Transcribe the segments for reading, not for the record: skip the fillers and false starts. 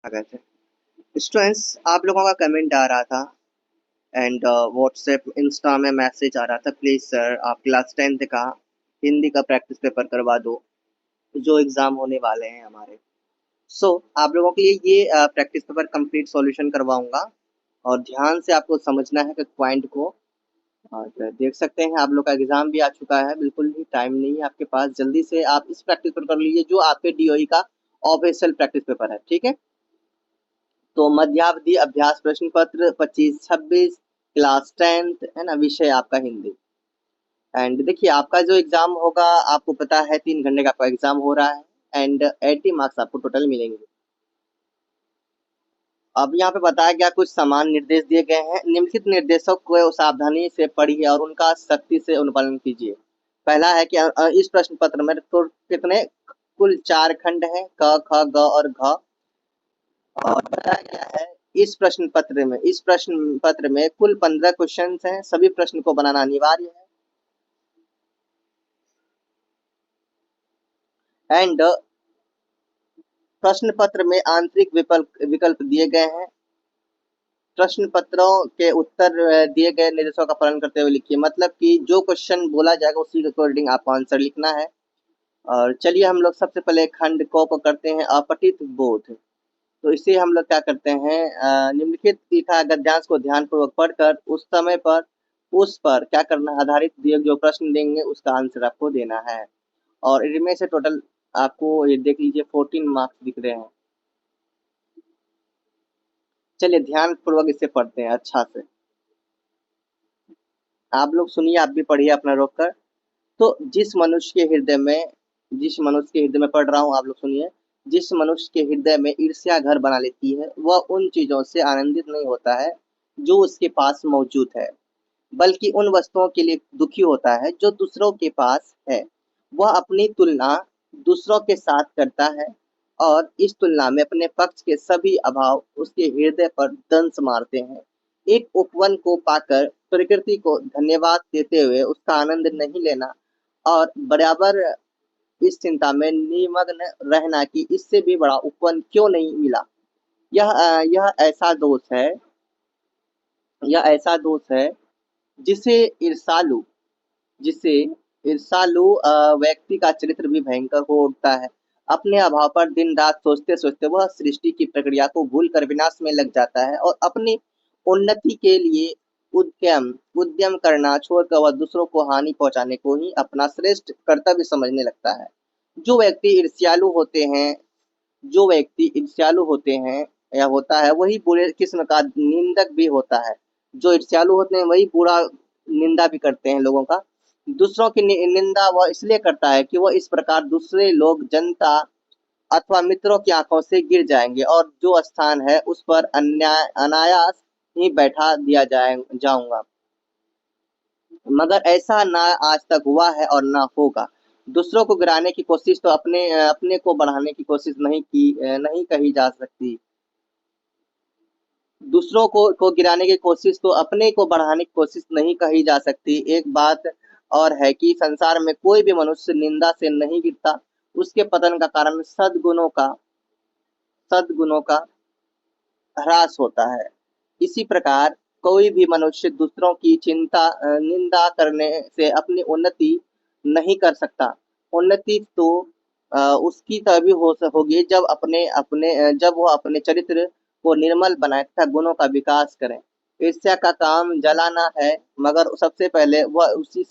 क्या कहते हैं स्टूडेंट्स, आप लोगों का कमेंट आ रहा था एंड व्हाट्सएप इंस्टा में मैसेज आ रहा था, प्लीज़ सर आप क्लास 10th का हिंदी का प्रैक्टिस पेपर करवा दो जो एग्ज़ाम होने वाले हैं हमारे। सो आप लोगों के लिए ये प्रैक्टिस पेपर कंप्लीट सॉल्यूशन करवाऊंगा और ध्यान से आपको समझना है कि पॉइंट को। और देख सकते हैं आप लोग का एग्ज़ाम भी आ चुका है, बिल्कुल भी टाइम नहीं है आपके पास, जल्दी से आप इस प्रैक्टिस पेपर कर लीजिए जो आपके डीओई का ऑफिशियल प्रैक्टिस पेपर है, ठीक है। तो मध्यावधि अभ्यास प्रश्न पत्र 25-26 क्लास 10th है ना, विषय आपका हिंदी। एंड देखिए आपका जो एग्जाम होगा, आपको पता है 3 घंटे का आपका एग्जाम हो रहा है एंड 80 मार्क्स आपको टोटल मिलेंगे। अब यहाँ पे बताया गया कुछ समान निर्देश दिए गए हैं, निम्नलिखित निर्देशों को सावधानी से पढ़िए और उनका सख्ती से अनुपालन कीजिए। पहला है कि इस प्रश्न पत्र में तो कितने कुल 4 खंड हैं, क ख ग और घ। और बताया गया है इस प्रश्न पत्र में कुल 15 क्वेश्चंस हैं, सभी प्रश्न को बनाना अनिवार्य है। एंड प्रश्न पत्र में आंतरिक विकल्प दिए गए हैं। प्रश्न पत्रों के उत्तर दिए गए निर्देशों का पालन करते हुए लिखिए, मतलब कि जो क्वेश्चन बोला जाएगा उसी के अकॉर्डिंग आपको आंसर लिखना है। और चलिए हम लोग सबसे पहले खंड को करते हैं अपठित बोध। तो इसे हम लोग क्या करते हैं, निम्नलिखित लिखा गद्यांश को ध्यानपूर्वक पढ़कर उस पर क्या करना है, आधारित दिए जो प्रश्न देंगे उसका आंसर आपको देना है। और इनमें से टोटल आपको ये देख लीजिए 14 मार्क्स दिख रहे हैं। चलिए ध्यानपूर्वक इसे पढ़ते हैं अच्छा से। आप लोग सुनिए, आप भी पढ़िए अपना रोक कर। तो जिस मनुष्य के हृदय में पढ़ रहा हूँ, आप लोग सुनिए। जिस मनुष्य के हृदय में ईर्ष्या घर बना लेती है, वह उन चीजों से आनंदित नहीं होता है जो उसके पास मौजूद है, बल्कि उन वस्तुओं के लिए दुखी होता है जो दूसरों के पास है। वह अपनी तुलना दूसरों के साथ करता है और इस तुलना में अपने पक्ष के सभी अभाव उसके हृदय पर दंश मारते हैं। एक उपवन को पाकर प्रकृति को धन्यवाद देते हुए उसका आनंद नहीं लेना और बराबर इस चिंता में निमग्न रहना कि इससे भी बड़ा उपवन क्यों नहीं मिला, यह ऐसा दोष है जिसे ईर्षालु जिससे ईर्षालु व्यक्ति का चरित्र भी भयंकर हो उठता है। अपने अभाव पर दिन रात सोचते सोचते वह सृष्टि की प्रक्रिया को भूल कर विनाश में लग जाता है और अपनी उन्नति के लिए उद्यम उद्यम करना छोड़कर वह दूसरों को हानि पहुंचाने को ही अपना श्रेष्ठ कर्तव्य समझने लगता है। जो व्यक्ति ईर्ष्यालु होते हैं जो व्यक्ति ईर्ष्यालु होते हैं या होता है, वही बुरे किस्म का निंदक भी होता है। जो ईर्ष्यालु होते हैं वही बुरा निंदा भी करते हैं लोगों का। दूसरों की निंदा वह इसलिए करता है कि वह इस प्रकार दूसरे लोग, जनता अथवा मित्रों की आंखों से गिर जाएंगे और जो स्थान है उस पर अनायास ही बैठा दिया जाऊंगा। मगर ऐसा ना आज तक हुआ है और ना होगा। दूसरों को गिराने की कोशिश तो अपने को बढ़ाने की कोशिश नहीं कही जा सकती। दूसरों को गिराने की कोशिश तो अपने को बढ़ाने की कोशिश नहीं कही जा सकती। एक बात और है कि संसार में कोई भी मनुष्य निंदा से नहीं गिरता, उसके पतन का कारण सद्गुणों का ह्रास होता है। इसी प्रकार कोई भी मनुष्य दूसरों की निंदा करने से अपनी उन्नति नहीं कर सकता। उन्नति तो उसकी तभी होगी जब वो अपने चरित्र को निर्मल बनाए तथा गुणों का विकास करें। ईर्ष्या का काम जलाना है, मगर सबसे पहले वह उसी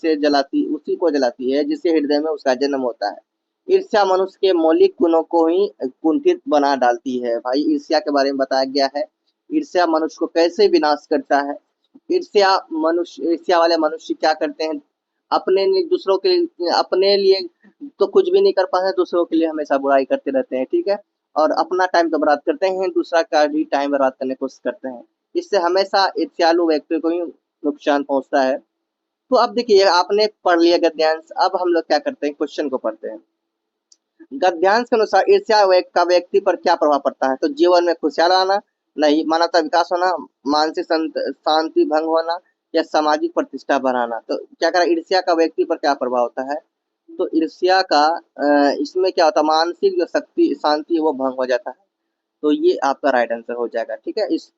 को जलाती है जिसके हृदय में उसका जन्म होता है। ईर्ष्या मनुष्य के मौलिक गुणों को ही कुंठित बना डालती है। भाई ईर्ष्या के बारे में बताया गया है, ईर्ष्या मनुष्य को कैसे विनाश करता है। ईर्ष्या वाले मनुष्य क्या करते हैं, अपने लिए तो कुछ भी नहीं कर पाते, दूसरों के लिए हमेशा बुराई करते रहते हैं, ठीक है। और अपना टाइम तो बर्बाद करते हैं, दूसरा का भी टाइम बर्बाद करने की कोशिश करते हैं। इससे हमेशा ईर्ष्यालु व्यक्ति को ही नुकसान पहुंचता है। तो अब देखिए आपने पढ़ लिया गद्यांश, अब हम लोग क्या करते हैं, क्वेश्चन को पढ़ते हैं। गद्यांश के अनुसार ईर्ष्या का व्यक्ति पर क्या प्रभाव पड़ता है, तो जीवन में खुशहाल आना, नहीं मानवता विकास होना, मानसिक शांति भंग होना या सामाजिक प्रतिष्ठा बढ़ाना। तो क्या करा, ईर्ष्या का व्यक्ति पर क्या प्रभाव होता है, तो ईर्ष्या का इसमें क्या होता है, मानसिक जो शक्ति शांति वो भंग हो जाता है। तो ये आपका राइट आंसर हो जाएगा। ठीक है, इस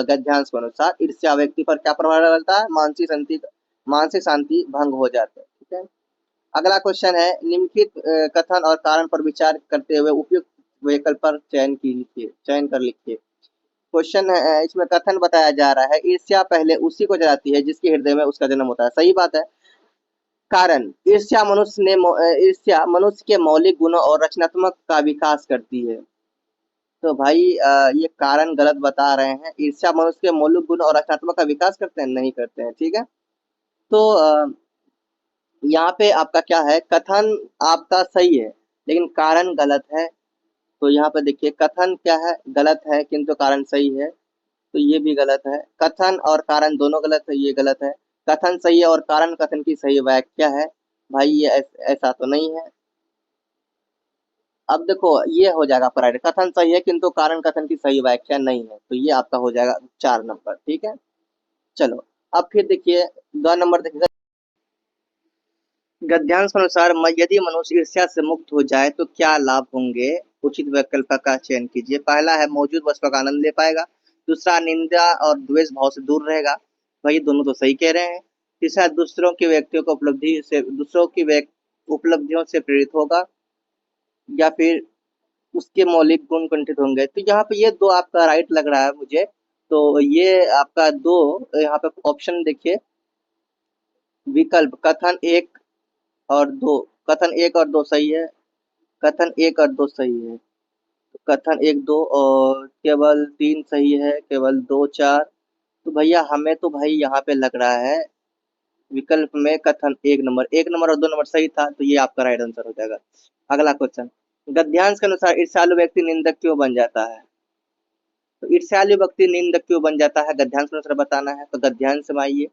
गद्यांश के अनुसार ईर्ष्या व्यक्ति पर क्या प्रभाव डालता है? मानसिक शांति भंग हो जाता है। ठीक है, अगला क्वेश्चन है, निम्नलिखित कथन और कारण पर विचार करते हुए उपयुक्त विकल्प पर चयन कर लिखिए। क्वेश्चन है, इसमें कथन बताया जा रहा है, ईर्ष्या पहले उसी को जलाती है जिसके हृदय में उसका जन्म होता है। सही बात है। कारण, ईर्ष्या मनुष्य के मौलिक गुणों और रचनात्मक का विकास करती है। तो भाई ये कारण गलत बता रहे हैं। ईर्ष्या मनुष्य के मौलिक गुण और रचनात्मक का विकास करते हैं? नहीं करते हैं। ठीक है, तो यहाँ पे आपका क्या है, कथन आपका सही है लेकिन कारण गलत है। तो यहाँ पे देखिए, कथन क्या है, गलत है, किंतु कारण सही है। तो ये भी गलत है। कथन और कारण दोनों गलत है, ये गलत है। कथन सही है और कारण कथन की सही व्याख्या है। भाई ये ऐसा तो नहीं है। अब देखो, ये हो जाएगा आपका राइट, कथन सही है किंतु कारण कथन की सही व्याख्या नहीं है। तो ये आपका हो जाएगा 4 नंबर। ठीक है, चलो अब फिर देखिए 2 नंबर देखिए, गद्यांश के अनुसार यदि मनुष्य ईर्ष्या से मुक्त हो जाए तो क्या लाभ होंगे? उचित विकल्प का चयन कीजिए। पहला है, मौजूद वस्तुओं का आनंद ले पाएगा। दूसरा, निंदा और द्वेष भाव से दूर रहेगा। भाई दोनों तो सही कह रहे हैं। तीसरा, दूसरों की उपलब्धियों से प्रेरित होगा। या फिर उसके मौलिक गुण कुंठित होंगे। तो यहाँ पे ये दो आपका राइट लग रहा है मुझे। तो ये आपका दो, यहाँ पे ऑप्शन देखिए, विकल्प कथन एक और दो, कथन एक और दो सही है। कथन एक और दो सही है। तो कथन एक दो और केवल तीन सही है, केवल दो चार। तो भैया हमें तो भाई यहाँ पे लग रहा है विकल्प में कथन एक नंबर और 2 नंबर सही था। तो ये आपका राइट आंसर हो जाएगा। अगला क्वेश्चन, गद्यांश के अनुसार ईर्ष्यालु व्यक्ति निंदक क्यों बन जाता है? तो ईर्ष्यालु व्यक्ति निंदक क्यों बन जाता है, गद्यांश के अनुसार बताना है। तो गद्यांश में आइए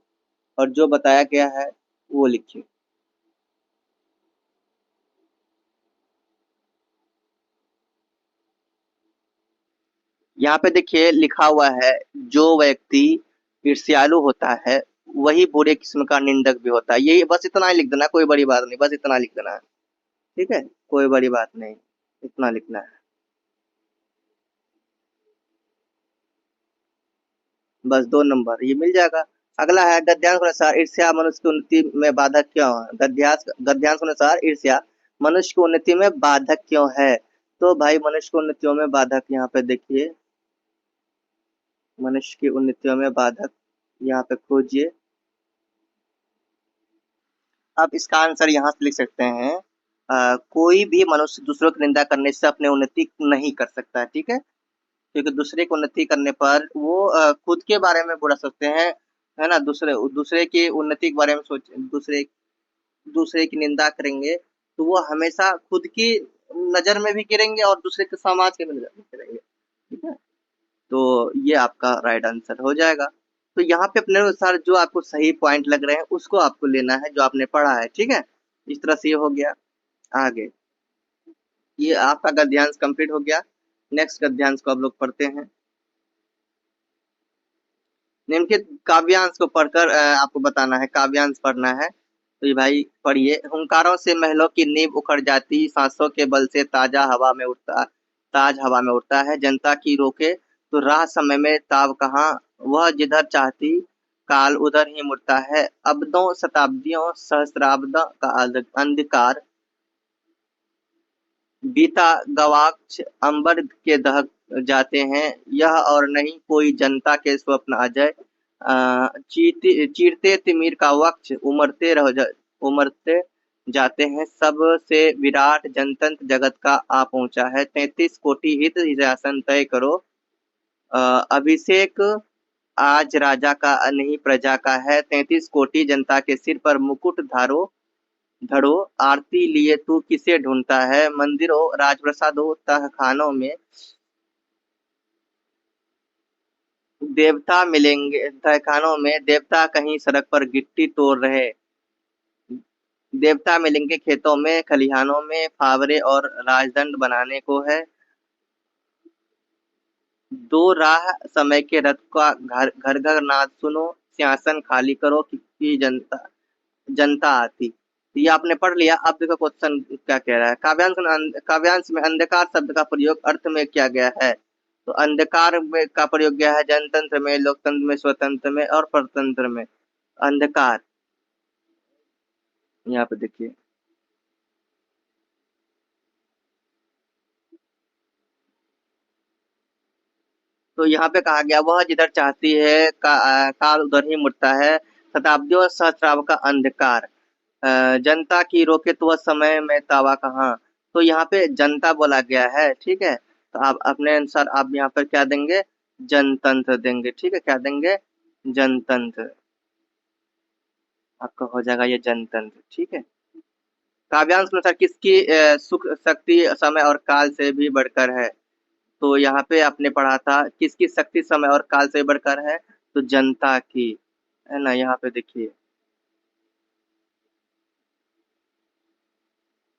और जो बताया गया है वो लिखिए। यहाँ पे देखिए लिखा हुआ है, जो व्यक्ति ईर्ष्यालु होता है वही बुरे किस्म का निंदक भी होता है। ये बस इतना ही लिख देना, कोई बड़ी बात नहीं, बस इतना लिख देना है। ठीक है, कोई बड़ी बात नहीं, इतना लिखना है, बस 2 नंबर ये मिल जाएगा। अगला है, गद्यांश के अनुसार ईर्ष्या मनुष्य की उन्नति में बाधक क्यों है? गद्यांश के अनुसार ईर्ष्या मनुष्य की उन्नति में बाधक क्यों है? तो भाई मनुष्य की उन्नतियों में बाधक, यहाँ पे देखिए, मनुष्य की उन्नतियों में बाधक यहाँ पे खोजिए। आप इसका आंसर यहाँ से लिख सकते हैं, कोई भी मनुष्य दूसरों की निंदा करने से अपनी उन्नति नहीं कर सकता है। ठीक है, क्योंकि दूसरे की उन्नति करने पर वो खुद के बारे में बुरा सोचते हैं, है ना। दूसरे दूसरे की उन्नति के बारे में दूसरे दूसरे की निंदा करेंगे तो वो हमेशा खुद की नजर में भी गिरेंगे और दूसरे के समाज के नजर में गिरेंगे। ठीक है, तो ये आपका राइट आंसर हो जाएगा। तो यहाँ पे अपने अनुसार जो आपको सही पॉइंट लग रहे हैं उसको आपको लेना है, जो आपने पढ़ा है। ठीक है, इस तरह से ये हो गया। आगे ये आपका गद्यांश कंप्लीट हो गया। नेक्स्ट गद्यांश को आप लोग पढ़ते हैं। निम्नलिखित काव्यांश को पढ़कर आपको बताना है, काव्यांश पढ़ना है। तो ये भाई पढ़िए, हुंकारों से महलों की नींव उखड़ जाती, सांसों के बल से ताज हवा में उड़ता है। जनता की रोके तो राह समय में ताब कहाँ, वह जिधर चाहती काल उधर ही मुड़ता है। अब्दों शताब्दियों सहस्राब्दों का अंधकार बीता गवाक्ष अंबर के दहक जाते हैं। यह और नहीं कोई जनता के स्वप्न अजय, चीरते तिमिर का वक्ष उमरते जाते हैं। सबसे विराट जनतंत्र जगत का आ पहुंचा है। 33 कोटि हित सिंहासन तय करो, अभिषेक आज राजा का नहीं प्रजा का है। 33 कोटि जनता के सिर पर मुकुट धरो, आरती लिए तू किसे ढूंढता है। मंदिरों राजप्रसादों तहखानों में देवता मिलेंगे, तहखानों में देवता कहीं सड़क पर गिट्टी तोड़ रहे। देवता मिलेंगे खेतों में खलिहानों में, फावरे और राजदंड बनाने को है। दो राह समय के रथ का घर घर घर नाद सुनो, सिंहासन खाली करो कि जनता आती। तो ये आपने पढ़ लिया। अब देखो क्वेश्चन क्या कह रहा है। काव्यांश में अंधकार शब्द का प्रयोग अर्थ में किया गया है। तो अंधकार में का प्रयोग किया है जनतंत्र में, लोकतंत्र में, स्वतंत्र में और परतंत्र में। अंधकार, यहाँ पे देखिए। तो यहाँ पे कहा गया वह जिधर चाहती है काल उधर ही मुड़ता है, शताब्दियों सहस्राब्द का अंधकार, जनता की रोके तो वह समय में तावा कहाँ। तो यहाँ पे जनता बोला गया है, ठीक है। तो आप अपने अनुसार आप यहाँ पर क्या देंगे, जनतंत्र देंगे, ठीक है। क्या देंगे, जनतंत्र। आपका हो जाएगा ये जनतंत्र, ठीक है। काव्यांश के अनुसार किसकी सुख शक्ति समय और काल से भी बढ़कर है। तो यहाँ पे आपने पढ़ा था किसकी शक्ति समय और काल से बढ़कर है, तो जनता की, है ना। यहाँ पे देखिए,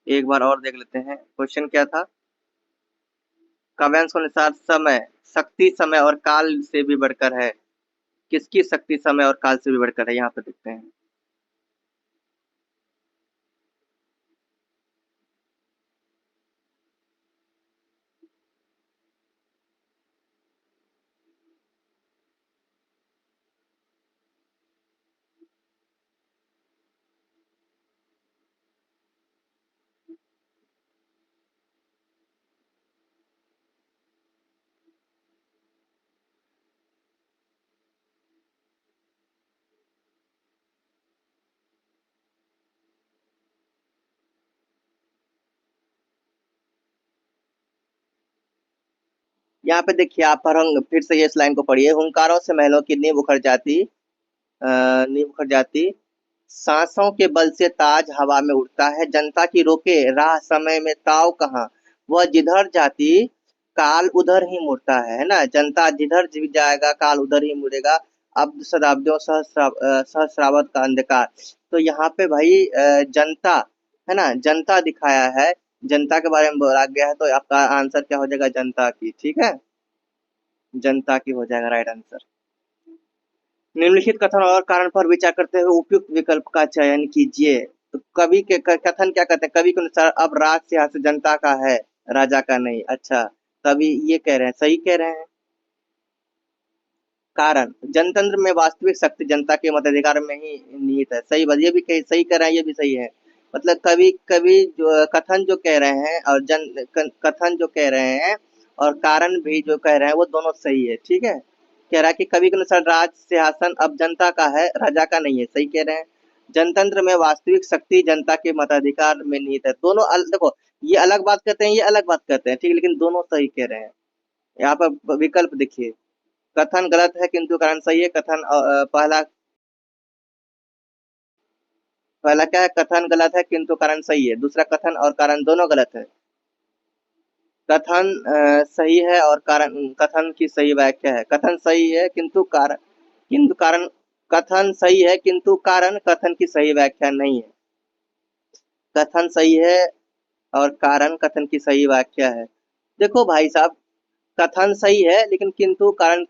एक बार और देख लेते हैं क्वेश्चन क्या था। काव्यांश के अनुसार समय शक्ति समय और काल से भी बढ़कर है, किसकी शक्ति समय और काल से भी बढ़कर है, यहाँ पे देखते हैं। यहाँ पे देखिए, आप फिर से ये इस लाइन को पढ़िए। हुंकारों से महलों की नींव उखड़ जाती, नींव उखड़ जाती, सांसों के बल से ताज हवा में उड़ता है, जनता की रोके राह समय में ताव कहाँ। वह जिधर जाती काल उधर ही मुड़ता है ना। जनता जिधर भी जाएगा काल उधर ही मुड़ेगा। अब शताब्दियों सहस्राब्द का अंधकार। तो यहाँ पे भाई जनता, है ना, जनता दिखाया है, जनता के बारे में बोला गया है। तो आपका आंसर क्या हो जाएगा, जनता की, ठीक है। जनता की हो जाएगा राइट आंसर। निम्नलिखित कथन और कारण पर विचार करते हुए उपयुक्त विकल्प का चयन कीजिए। तो कवि के कथन क्या कहते हैं, कवि के अनुसार अब राज सिंहासन जनता का है, राजा का नहीं। अच्छा, कवि ये कह रहे हैं, सही कह रहे हैं। कारण, जनतंत्र में वास्तविक शक्ति जनता के मताधिकार में ही निहित है। सही बात, ये भी सही कह रहे हैं, ये भी सही है। मतलब कवि कवि जो कथन जो कह रहे हैं और कथन जो कह रहे हैं और कारण भी जो कह रहे हैं वो दोनों सही है, ठीक है। कह रहा है कि कवि के अनुसार राज सिंहासन अब जनता का है, राजा का नहीं है, सही कह रहे हैं। जनतंत्र में वास्तविक शक्ति जनता के मताधिकार में निहित है। दोनों देखो, ये अलग बात कहते हैं, ये अलग बात कहते हैं, ठीक है, लेकिन दोनों सही कह रहे हैं। यहाँ पर विकल्प देखिए, कथन गलत है किंतु कारण सही है। कथन पहला पहला क्या है, कथन गलत है किंतु कारण सही है। दूसरा, कथन और कारण दोनों गलत है। कथन सही है और कारण, कथन की सही व्याख्या है। कथन सही है किंतु कारण, कथन सही है किंतु कारण कथन की सही व्याख्या नहीं है। कथन सही है और कारण कथन की सही व्याख्या है। देखो भाई साहब, कथन सही है लेकिन किंतु कारण,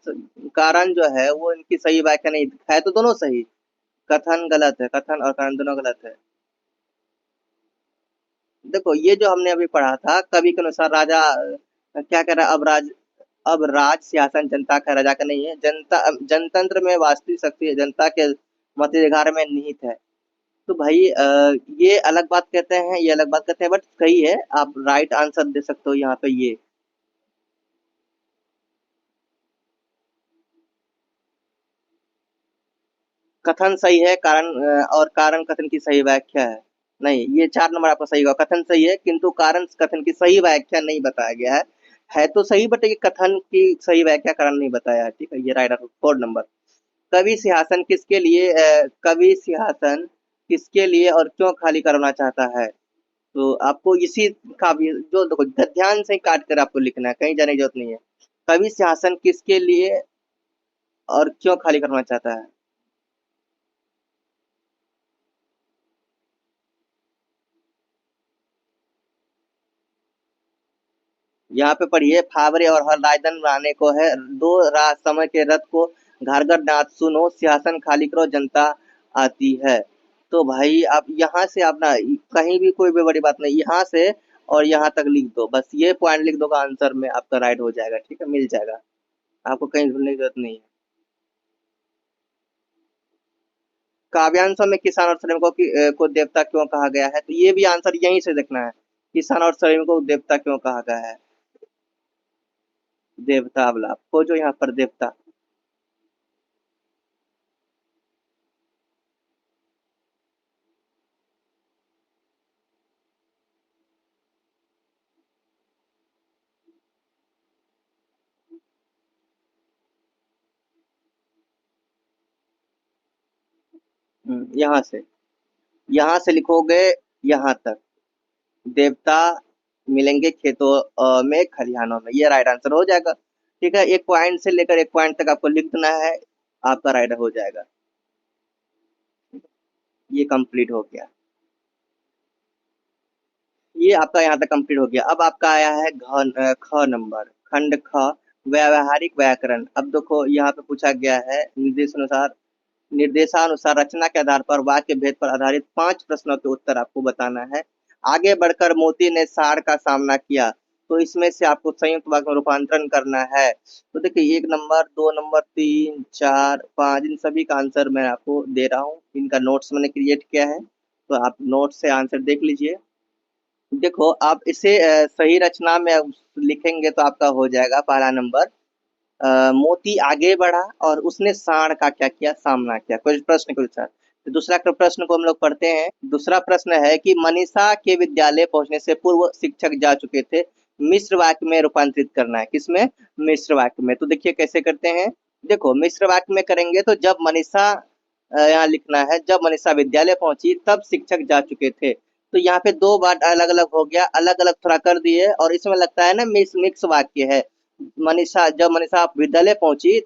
कारण जो है वो इनकी सही व्याख्या नहीं है, तो दोनों सही। कथन गलत है, कथन और कारण दोनों गलत है। देखो ये जो हमने अभी पढ़ा था, कवि के अनुसार राजा क्या कह रहा है, अब राज सिंहासन जनता का, राजा का नहीं है। जनतंत्र में वास्तविक शक्ति जनता के मताधिकार में निहित है। तो भाई ये अलग बात कहते हैं, ये अलग बात कहते हैं, बट सही है। आप राइट आंसर दे सकते हो यहाँ पे। ये कथन सही है, कारण और कारण कथन की सही व्याख्या है नहीं। ये 4 नंबर आपका सही होगा। कथन सही है किंतु कारण कथन की सही व्याख्या नहीं बताया गया है तो सही, बट ये कथन की सही व्याख्या कारण नहीं बताया है, ठीक है। ये राइट आंसर 4 नंबर। कवि सिंहासन किसके लिए और क्यों खाली करना चाहता है। तो आपको इसी का भी जो देखो, ध्यान से काट कर आपको लिखना है, कहीं जाने की जरूरत नहीं है। कवि सिंहासन किसके लिए और क्यों खाली करना चाहता है। यहाँ पे पढ़िए, फावरे और हर राजधन राणे को है, दो राह समय के रथ को घर घर नाथ सुनो, सिंहासन खाली करो जनता आती है। तो भाई आप यहाँ से, आप ना कहीं भी कोई भी बड़ी बात नहीं, यहाँ से और यहाँ तक लिख दो, बस ये पॉइंट लिख दोगे आंसर में आपका राइट हो जाएगा। ठीक है, मिल जाएगा, आपको कहीं ढूंढने की जरूरत नहीं है। काव्यांशों में किसान और श्रमिकों को देवता क्यों कहा गया है, तो ये भी आंसर यहीं से देखना है। किसान और श्रमिकों को देवता क्यों कहा गया है, देवता वाला खोजो यहाँ पर देवता। यहाँ से लिखोगे यहाँ तक, देवता मिलेंगे खेतों में, खलिहानों में, ये राइट आंसर हो जाएगा। ठीक है, एक पॉइंट से लेकर एक पॉइंट तक आपको लिखना है, आपका राइट हो जाएगा। ये कंप्लीट हो गया, ये आपका यहाँ तक कंप्लीट हो गया। अब आपका आया है ख नंबर, खंड ख, व्यावहारिक व्याकरण। अब देखो यहाँ पे पूछा गया है निर्देशानुसार रचना के आधार पर वाक्य भेद पर आधारित 5 प्रश्नों के उत्तर आपको बताना है। आगे बढ़कर मोती ने सार का सामना किया, तो इसमें से आपको संयुक्त वाक्य में रूपांतरण करना है। तो देखिए 1 नंबर, 2 नंबर, 3, 4, 5, इन सभी का आंसर मैं आपको दे रहा हूँ। इनका नोट्स मैंने क्रिएट किया है, तो आप नोट से आंसर देख लीजिए। देखो आप इसे सही रचना में लिखेंगे तो आपका हो जाएगा पहला नंबर, मोती आगे बढ़ा और उसने सांड का क्या किया, सामना किया। कुछ प्रश्न के अनुसार। तो दूसरा प्रश्न को हम लोग पढ़ते हैं। दूसरा प्रश्न है कि मनीषा के विद्यालय पहुंचने से पूर्व शिक्षक जा चुके थे, मिश्र वाक्य में रूपांतरित करना है। किसमें, मिश्र वाक्य में। तो देखिए कैसे करते हैं। देखो मिश्र वाक्य में करेंगे तो जब मनीषा, यहाँ लिखना है जब मनीषा विद्यालय पहुंची तब शिक्षक जा चुके थे। तो यहाँ पे 2 बार अलग अलग हो गया, अलग अलग थोड़ा कर दिए, और इसमें लगता है ना मिक्स वाक्य है। जब मनीषा विद्यालय पहुंची,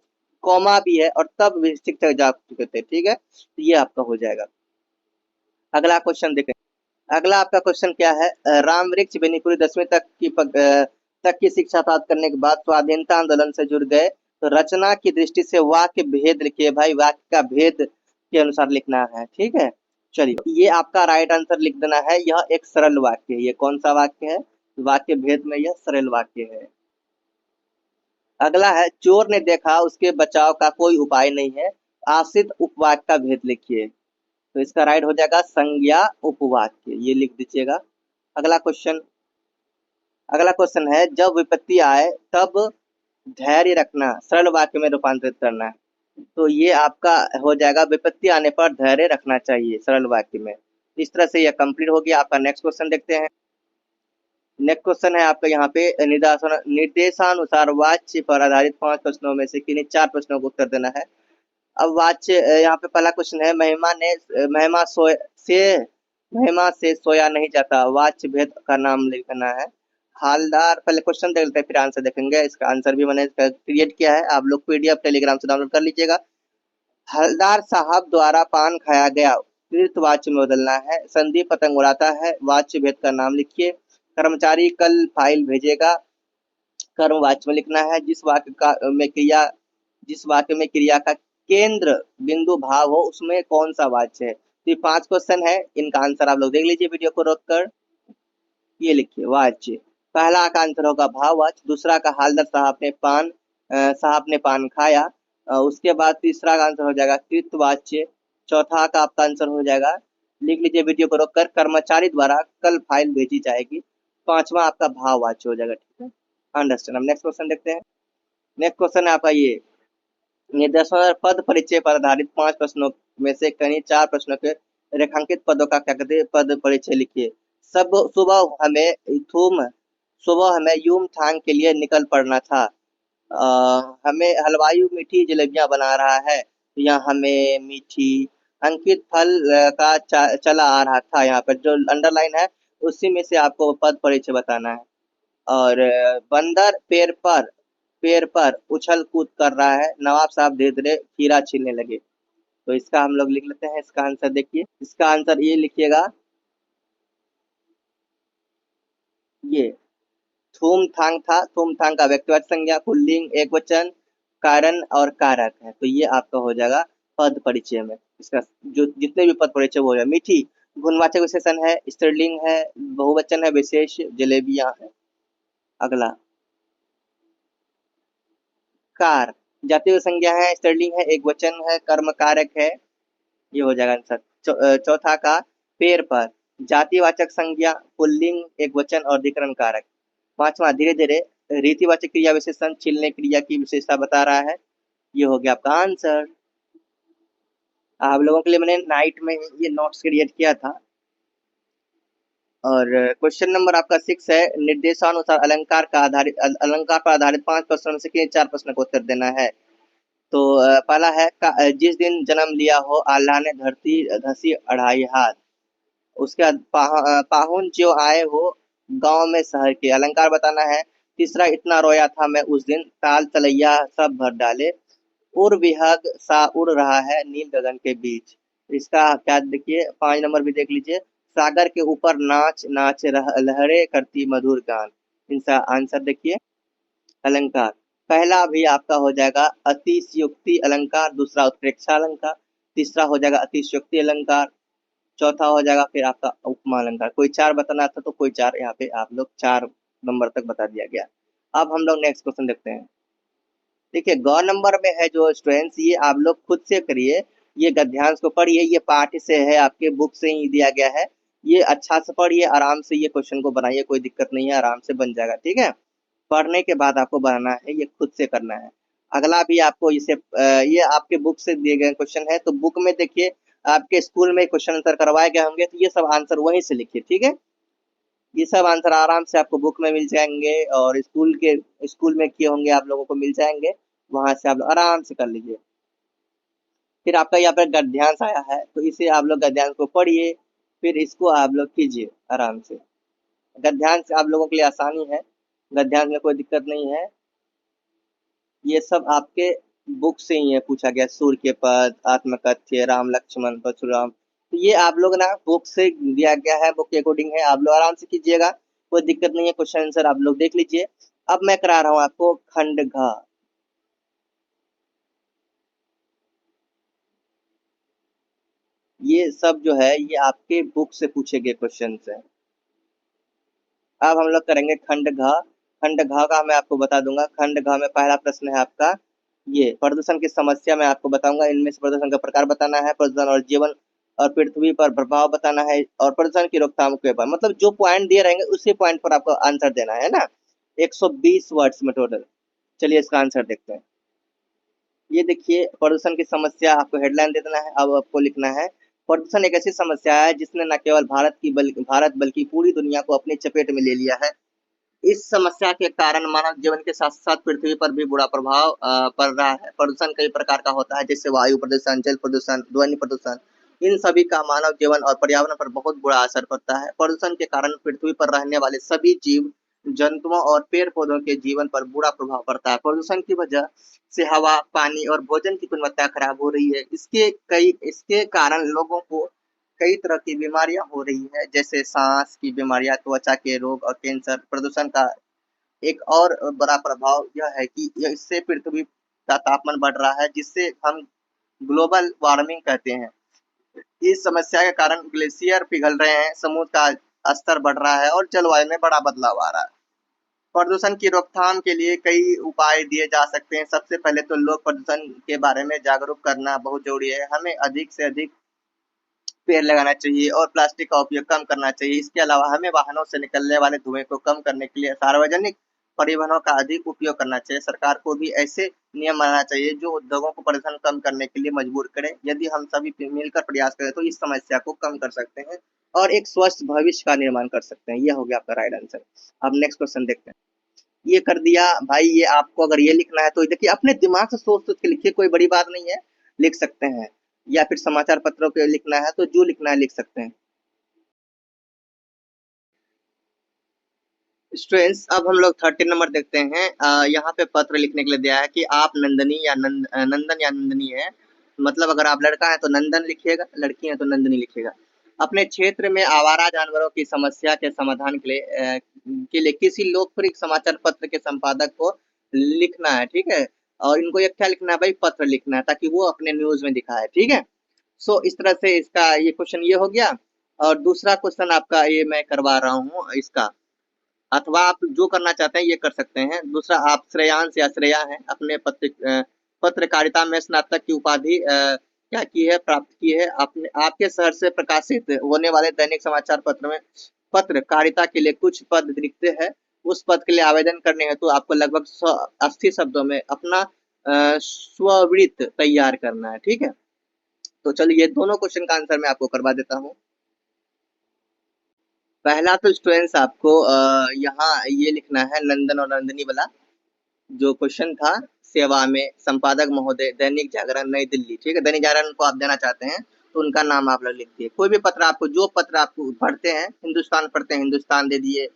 कॉमा भी है, और तब भी शिक्षक जा चुके थे। ठीक है, तो ये आपका हो जाएगा। अगला क्वेश्चन देखें। अगला आपका क्वेश्चन क्या है, राम वृक्ष बेनीपुरी 10वीं तक की शिक्षा प्राप्त करने के बाद स्वाधीनता आंदोलन से जुड़ गए। तो रचना की दृष्टि से वाक्य भेद लिखिए भाई, वाक्य का भेद के अनुसार लिखना है। ठीक है, चलिए ये आपका राइट आंसर लिख देना है। यह एक सरल वाक्य है। ये कौन सा वाक्य है, वाक्य भेद में यह सरल वाक्य है। अगला है, चोर ने देखा उसके बचाव का कोई उपाय नहीं है, आश्रित उपवाक्य का भेद लिखिए। तो इसका राइट हो जाएगा संज्ञा उपवाक्य, ये लिख दीजिएगा। अगला क्वेश्चन अगला क्वेश्चन है, जब विपत्ति आए तब धैर्य रखना, सरल वाक्य में रूपांतरित करना है। तो ये आपका हो जाएगा, विपत्ति आने पर धैर्य रखना चाहिए, सरल वाक्य में। इस तरह से यह कंप्लीट हो गया। आपका नेक्स्ट क्वेश्चन देखते हैं। नेक्स्ट क्वेश्चन है आपका यहाँ पे, निर्देशानुसार वाच्य पर आधारित 5 प्रश्नों में से किन्हीं 4 प्रश्नों को उत्तर देना है। अब वाच्य, यहाँ पे पहला क्वेश्चन है, महिमा से सोया नहीं जाता, वाच्य भेद का नाम लिखना है। हालदार, पहले क्वेश्चन देख लेते हैं फिर आंसर देखेंगे। इसका आंसर भी मैंने क्रिएट किया है, आप लोग पीडीएफ टेलीग्राम से डाउनलोड कर लीजिएगा। हलदार साहब द्वारा पान खाया गया, वाच्य में बदलना है। संधि पतंग उड़ाता है, वाच्य भेद का नाम लिखिए। कर्मचारी कल फाइल भेजेगा, कर्म वाच्य में लिखना है। जिस वाक्य में क्रिया का केंद्र बिंदु भाव हो उसमें कौन सा वाच्य है। तो ये 5 क्वेश्चन है, इनका आंसर आप लोग देख लीजिए वीडियो को रोककर। ये लिखिए वाच्य, पहला का आंसर होगा भाववाच्य, दूसरा का हालदार साहब ने पान खाया। उसके बाद तीसरा का आंसर हो जाएगा कृतवाच्य, चौथा का आपका आंसर हो जाएगा, लिख लीजिए वीडियो को रोककर, कर्मचारी द्वारा कल फाइल भेजी जाएगी। पांचवा आपका भाववाच्य हो जाएगा। ठीक है, अंडरस्टैंड। हम नेक्स्ट क्वेश्चन देखते हैं। नेक्स्ट क्वेश्चन है आपका ये, निर्देशानुसार पद परिचय पर आधारित 5 प्रश्नों में से कहीं 4 प्रश्नों के रेखांकित पदों का क्या कहते हैं, पद परिचय लिखिए। सब सुबह हमें यूम थांग के लिए निकल पड़ना था। हमें हलवाई मीठी जलेबियां बना रहा है, तो यहाँ हमें मीठी। अंकित फल का चला आ रहा था, यहाँ पर जो अंडरलाइन है उसी में से आपको पद परिचय बताना है। और बंदर पेड़ पर उछल कूद कर रहा है, नवाब साहब धीरे धीरे खीरा छीलने लगे। तो इसका हम लोग लिख लेते हैं। इसका आंसर देखिए, इसका आंसर ये लिखिएगा, ये थूम थांग का व्यक्तिवाचक संज्ञा, पुल्लिंग, एक वचन, कारण और कारक है। तो ये आपका हो जाएगा पद परिचय में। इसका जो जितने भी पद परिचय वो है, मीठी गुणवाचक विशेषण है, स्त्रीलिंग है, बहुवचन है, विशेष जलेबियां है। अगला कार, जातीय संज्ञा है, स्त्रीलिंग है, एक वचन है, कर्म कारक है। ये हो जाएगा आंसर। चौथा का पेड़ पर, जातिवाचक संज्ञा, पुल्लिंग, एक वचन और अधिकरण कारक। पांचवा धीरे धीरे, रीतिवाचक क्रिया विशेषण, छिलने क्रिया की विशेषता बता रहा है। ये हो गया आपका आंसर। आप लोगों के लिए मैंने नाइट में ये नोट्स क्रिएट किया था। और क्वेश्चन नंबर आपका 6 है, निर्देशानुसार अलंकार का आधारित अलंकार पर आधारित 5 प्रश्नों में से किन 4 प्रश्न का उत्तर देना है। तो पहला है जिस दिन जन्म लिया हो आल्हा ने धरती धसी 2.5 हाथ। उसके बाद पाहुन जो आए हो गांव में शहर के, अलंकार बताना है। तीसरा इतना रोया था मैं उस दिन, ताल तलैया सब भर डाले। उर विहग सा उड़ रहा है नील गगन के बीच। इसका क्या देखिए, 5 नंबर भी देख लीजिए। सागर के ऊपर नाच नाच लहरें करती मधुर गान। इनका आंसर देखिए अलंकार। पहला भी आपका हो जाएगा अतिशयोक्ति अलंकार, दूसरा उत्प्रेक्षा अलंकार, तीसरा हो जाएगा अतिशयोक्ति अलंकार, चौथा हो जाएगा फिर आपका उपमा अलंकार। कोई 4 बताना था तो कोई 4 यहाँ पे आप लोग 4 नंबर तक बता दिया गया। अब हम लोग नेक्स्ट क्वेश्चन देखते हैं। देखिए गौ नंबर में है जो स्टूडेंट्स, ये आप लोग खुद से करिए, ये गद्यांश को पढ़िए, ये पाठ से है, आपके बुक से ही दिया गया है। ये अच्छा से पढ़िए, आराम से ये क्वेश्चन को बनाइए, कोई दिक्कत नहीं है, आराम से बन जाएगा, ठीक है। पढ़ने के बाद आपको बनाना है, ये खुद से करना है। अगला भी आपको इसे ये आपके बुक से दिए गए क्वेश्चन है, तो बुक में देखिए आपके स्कूल में क्वेश्चन आंसर करवाए गए होंगे, तो ये सब आंसर वहीं से लिखिए, ठीक है। ये सब आंसर आराम से आपको बुक में मिल जाएंगे, और स्कूल में किए होंगे आप लोगों को मिल जाएंगे, वहां से आप लोग आराम से कर लीजिए। फिर आपका यहाँ पर गद्यांश आया है, तो इसे आप लोग गद्यांश को पढ़िए, फिर इसको आप लोग कीजिए आराम से। गद्यांश आप लोगों के लिए आसानी है, गद्यांश में कोई दिक्कत नहीं है। ये सब आपके बुक से ही है पूछा गया, सूर्य के पद, आत्मकथ्य, राम लक्ष्मण परशुराम, तो ये आप लोग ना बुक से दिया गया है, बुक के अकॉर्डिंग है, आप लोग आराम से कीजिएगा, कोई दिक्कत नहीं है। क्वेश्चन आंसर आप लोग देख लीजिए। अब मैं करा रहा हूँ आपको खंड घ। ये सब जो है ये आपके बुक से पूछे गए क्वेश्चन है। अब हम लोग करेंगे खंड घ। खंड घ का मैं आपको बता दूंगा। खंड घ में पहला प्रश्न है आपका, ये प्रदूषण की समस्या मैं आपको बताऊंगा, इनमें से प्रदूषण का प्रकार बताना है, प्रदूषण और जीवन और पृथ्वी पर प्रभाव बताना है, और प्रदूषण की रोकथाम के ऊपर, मतलब जो पॉइंट दिए रहेंगे उसी पॉइंट पर आपको आंसर देना है ना। 120 वर्ड्स में टोटल। चलिए इसका आंसर देखते हैं। ये देखिए प्रदूषण की समस्या, आपको हेडलाइन दे देना है। अब आपको लिखना है, प्रदूषण एक ऐसी समस्या है जिसने न केवल भारत बल्कि पूरी दुनिया को अपनी चपेट में ले लिया है। इस समस्या के कारण मानव जीवन के साथ साथ पृथ्वी पर भी बुरा प्रभाव पड़ रहा है। प्रदूषण कई प्रकार का होता है, जैसे वायु प्रदूषण, जल प्रदूषण, ध्वनि प्रदूषण। इन सभी का मानव जीवन और पर्यावरण पर बहुत बुरा असर पड़ता है। प्रदूषण के कारण पृथ्वी पर रहने वाले सभी जीव जंतुओं और पेड़ पौधों के जीवन पर बुरा प्रभाव पड़ता है। प्रदूषण की वजह से हवा, पानी और भोजन की गुणवत्ता खराब हो रही है। इसके कारण लोगों को कई तरह की बीमारियां हो रही है, जैसे सांस की बीमारियां, त्वचा के रोग और कैंसर। प्रदूषण का एक और बड़ा प्रभाव यह है कि इससे पृथ्वी का तापमान बढ़ रहा है, जिससे हम ग्लोबल वार्मिंग कहते हैं। इस समस्या के कारण ग्लेशियर पिघल रहे हैं, समुद्र का स्तर बढ़ रहा है और जलवायु में बड़ा बदलाव आ रहा है। प्रदूषण की रोकथाम के लिए कई उपाय दिए जा सकते हैं। सबसे पहले तो लोग प्रदूषण के बारे में जागरूक करना बहुत जरूरी है। हमें अधिक से अधिक पेड़ लगाना चाहिए और प्लास्टिक का उपयोग कम करना चाहिए। इसके अलावा हमें वाहनों से निकलने वाले धुएं को कम करने के लिए सार्वजनिक परिवहनों का अधिक उपयोग करना चाहिए। सरकार को भी ऐसे नियम बनाना चाहिए जो उद्योगों को प्रदूषण कम करने के लिए मजबूर करें। यदि हम सभी मिलकर प्रयास करें तो इस समस्या को कम कर सकते हैं और एक स्वस्थ भविष्य का निर्माण कर सकते हैं। यह हो गया आपका राइट आंसर। अब नेक्स्ट क्वेश्चन देखते हैं। ये कर दिया भाई, ये आपको अगर ये लिखना है तो देखिए अपने दिमाग से सोच सोच के लिखिए, कोई बड़ी बात नहीं है, लिख सकते हैं। या फिर समाचार पत्रों के लिखना है तो जो लिखना है लिख सकते हैं। स्टूडेंट्स अब हम लोग 13 नंबर देखते हैं। यहाँ पे पत्र लिखने के लिए दिया है कि आप नंदनी या नंदन या नंदनी है, मतलब अगर आप लड़का है तो नंदन लिखिएगा, लड़की है तो नंदनी लिखिएगा। अपने क्षेत्र में आवारा जानवरों की समस्या के समाधान के लिए किसी लोकप्रिय समाचार पत्र के संपादक को लिखना है, ठीक है। और इनको ये क्या लिखना है भाई, पत्र लिखना है, ताकि वो अपने न्यूज में दिखाए, ठीक है। सो इस तरह से इसका ये क्वेश्चन ये हो गया। और दूसरा क्वेश्चन आपका ये मैं करवा रहा हूँ इसका, अथवा आप जो करना चाहते हैं ये कर सकते हैं। दूसरा, आप श्रेयांश या श्रेया हैं, अपने पत्रकारिता में स्नातक की उपाधि क्या की है, प्राप्त की है। आपने आपके शहर से प्रकाशित होने वाले दैनिक समाचार पत्र में पत्रकारिता के लिए कुछ पद रिक्त है। उस पद के लिए आवेदन करने हैं तो आपको लगभग 180 शब्दों में अपना स्ववृत्त तैयार करना है, ठीक है। तो चलिए ये दोनों क्वेश्चन का आंसर मैं आपको करवा देता हूँ। पहला तो स्टूडेंट्स आपको यहाँ ये लिखना है नंदन और नंदिनी वाला जो क्वेश्चन था, सेवा में संपादक महोदय, दैनिक जागरण नई दिल्ली, ठीक है। दैनिक जागरण को आप देना चाहते हैं तो उनका नाम आप लोग लिख दिए। कोई भी पत्र आपको, जो पत्र आपको पढ़ते हैं, हिंदुस्तान पढ़ते हैं हिंदुस्तान दे दिए।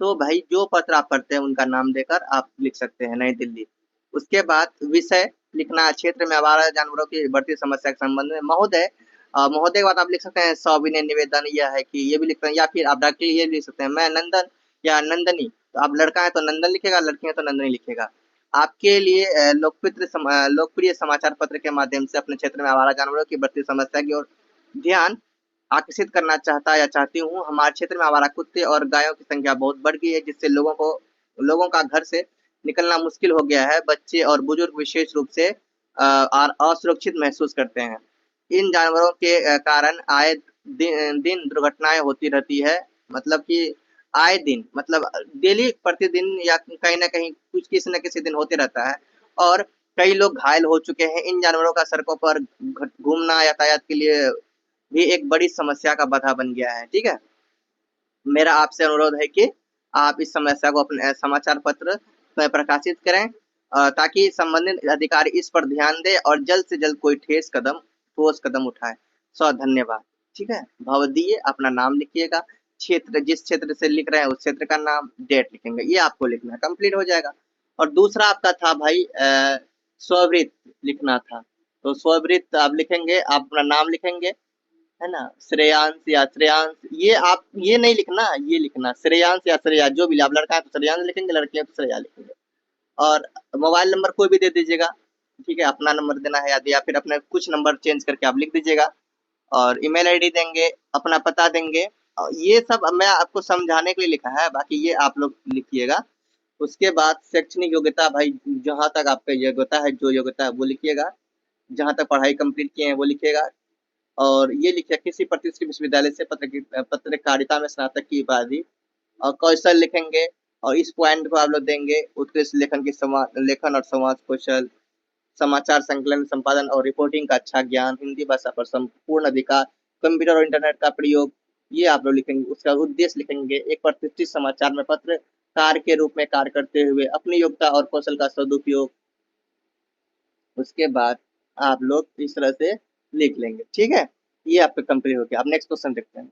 तो भाई जो पत्र आप पढ़ते हैं उनका नाम देकर आप लिख सकते हैं नई दिल्ली। उसके बाद विषय लिखना है, क्षेत्र में आवारा जानवरों की बढ़ती समस्या के संबंध में महोदय। महोदय के बाद आप लिख सकते हैं सविनय निवेदन यह है कि, ये भी लिख सकते हैं, या फिर आप डायरेक्टली ये लिख सकते हैं मैं नंदन या नंदनी। तो आप लड़का है तो नंदन लिखेगा, लड़की है तो नंदनी लिखेगा। आपके लिए लोकप्रिय समाचार पत्र के माध्यम से अपने क्षेत्र में आवारा जानवरों की बढ़ती समस्या की ओर ध्यान आकर्षित करना चाहता या चाहती हूँ। हमारे क्षेत्र में आवारा कुत्ते और गायों की संख्या बहुत बढ़ गई है, जिससे लोगों का घर से निकलना मुश्किल हो गया है। बच्चे और बुजुर्ग विशेष रूप से असुरक्षित महसूस करते हैं। इन जानवरों के कारण आए दिन दुर्घटनाएं होती रहती है। मतलब कि आए दिन, मतलब डेली प्रतिदिन या कहीं ना कहीं कुछ किसी न किसी दिन होते रहता है। और कई लोग घायल हो चुके हैं। इन जानवरों का सड़कों पर घूमना यातायात के लिए भी एक बड़ी समस्या का बाधा बन गया है, ठीक है। मेरा आपसे अनुरोध है कि आप इस समस्या को अपने समाचार पत्र में प्रकाशित करें, ताकि संबंधित अधिकारी इस पर ध्यान दे और जल्द से जल्द कोई ठोस कदम उठाए। धन्यवाद। ठीक है, भवदीय अपना नाम लिखिएगा, क्षेत्र जिस क्षेत्र से लिख रहे हैं उस क्षेत्र का नाम, डेट लिखेंगे, ये आपको लिखना है, कंप्लीट हो जाएगा। और दूसरा आपका था भाई स्ववृत्त लिखना था। तो स्ववृत्त आप लिखेंगे, आप अपना नाम लिखेंगे, है ना, श्रेयांश या श्रेयांश, ये आप ये नहीं लिखना, ये लिखना श्रेयांश या श्रेया, जो भी, आप लड़का है तो श्रेयांश लिखेंगे, लड़की है तो श्रेया लिखेंगे। और मोबाइल नंबर कोई भी दे दीजिएगा, ठीक है, अपना नंबर देना है या फिर अपने कुछ नंबर चेंज करके आप लिख दीजिएगा। और ईमेल आईडी देंगे, अपना पता देंगे। और ये सब मैं आपको समझाने के लिए लिखा है, बाकी ये आप लोग लिखिएगा। उसके बाद शैक्षणिक योग्यता, भाई जहाँ तक आपका योग्यता है, जो योग्यता है वो लिखिएगा, जहाँ तक पढ़ाई कंप्लीट किए हैं वो लिखिएगा। और ये लिखिए किसी प्रतिष्ठित विश्वविद्यालय से पत्रकारिता में स्नातक की उपाधि, और कौशल लिखेंगे। और इस पॉइंट को आप लोग देंगे, उत्कृष्ट लेखन की लेखन और संवाद कौशल, समाचार संकलन संपादन और रिपोर्टिंग का अच्छा ज्ञान, हिंदी भाषा पर संपूर्ण अधिकार, कंप्यूटर और इंटरनेट का प्रयोग, ये आप लोग लिखेंगे। उसका उद्देश्य लिखेंगे, एक प्रतिष्ठित समाचार में पत्रकार के रूप में कार्य करते हुए अपनी योग्यता और कौशल का सदुपयोग। उसके बाद आप लोग इस तरह से लिख लेंगे, ठीक है। ये आपका कंप्लीट हो गया। अब नेक्स्ट क्वेश्चन देखते हैं।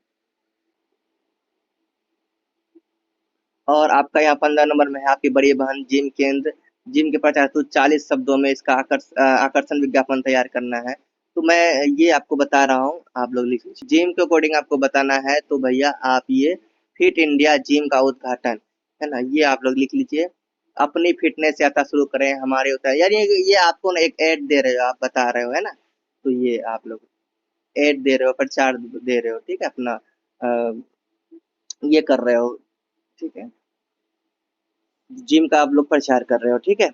और आपका यहाँ 15 नंबर में है, आपकी बड़ी बहन जिम केंद्र, जिम के प्रचार हेतु 40 शब्दों में इसका आकर्षण विज्ञापन तैयार करना है। तो मैं ये आपको बता रहा हूँ, आप लोग लिख लीजिए। जिम के अकॉर्डिंग आपको बताना है तो भैया आप ये फिट इंडिया जिम का उद्घाटन, है ना, ये आप लोग लिख लीजिए। अपनी फिटनेस यात्रा शुरू करें हमारे होता है, यार ये आपको ना एक ऐड दे रहे हो, आप बता रहे हो, है ना। तो ये आप लोग ऐड दे रहे हो, प्रचार दे रहे हो, ठीक है, अपना ये कर रहे हो, ठीक है, जिम का आप लोग प्रचार कर रहे हो, ठीक है।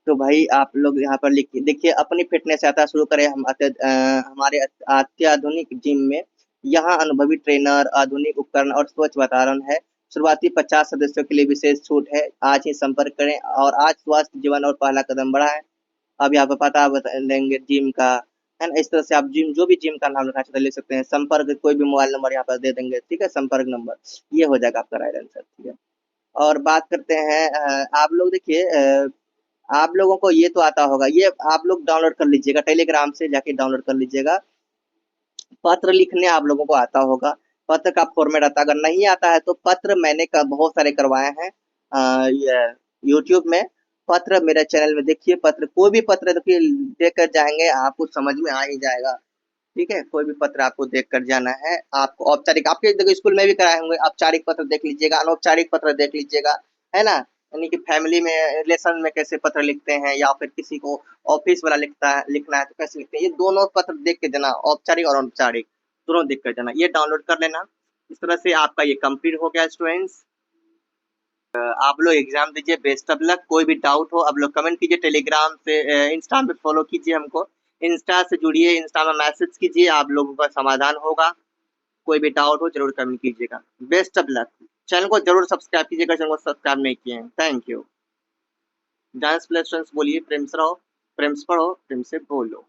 तो भाई आप लोग यहाँ पर लिखिए, देखिए अपनी फिटनेस यात्रा शुरू करें हमारे अत्याधुनिक जिम में। यहाँ अनुभवी ट्रेनर, आधुनिक उपकरण और स्वच्छ वातावरण है। शुरुआती 50 सदस्यों के लिए विशेष छूट है, आज ही संपर्क करें। और आज स्वास्थ्य जीवन और पहला कदम बढ़ाएं। अब यहाँ पे पता बता देंगे जिम का, है ना। इस तरह से आप जिम, जो भी जिम का नाम रखना चाहते हैं लिख सकते हैं। संपर्क, कोई भी मोबाइल नंबर यहाँ पर दे देंगे, ठीक है, संपर्क नंबर, ये हो जाएगा आपका राइट आंसर, ठीक है। और बात करते हैं आप लोग देखिए, आप लोगों को ये तो आता होगा, ये आप लोग डाउनलोड कर लीजिएगा, टेलीग्राम से जाके डाउनलोड कर लीजिएगा। पत्र लिखने आप लोगों को आता होगा, पत्र का फॉर्मेट आता, अगर नहीं आता है तो पत्र मैंने बहुत सारे करवाए हैं ये यूट्यूब में। पत्र मेरे चैनल में देखिए, पत्र कोई भी पत्र देखिए देकर जाएंगे आपको समझ में आ ही जाएगा, ठीक है। कोई भी पत्र आपको देख कर जाना है। आपको औपचारिक, आपके देखो स्कूल में भी कराए होंगे, औपचारिक पत्र देख लीजिएगा, अनौपचारिक पत्र देख लीजिएगा, है ना। यानी कि फैमिली में, रिलेशन में कैसे पत्र लिखते हैं, या फिर किसी को ऑफिस वाला लिखना है तो कैसे लिखते हैं, ये दोनों पत्र देख के देना, औपचारिक और अनौपचारिक। तुरंत देख कर जाना, ये डाउनलोड कर लेना। इस तरह से आपका ये कंप्लीट हो गया स्टूडेंट्स। आप लोग एग्जाम दीजिए, बेस्ट ऑफ लक। कोई भी डाउट हो आप लोग कमेंट कीजिए, टेलीग्राम से इंस्टा में फॉलो कीजिए हमको, इंस्टा से जुड़िए, इंस्टा में मैसेज कीजिए, आप लोगों का समाधान होगा। कोई भी डाउट हो जरूर कमेंट कीजिएगा। Best of luck. चैनल को जरूर सब्सक्राइब कीजिएगा, चैनल को सब्सक्राइब नहीं किए हैं। Thank you. डांस प्लस बोलिए, प्रेम से रहो, प्रेम से पढ़ो, प्रेम से बोलो।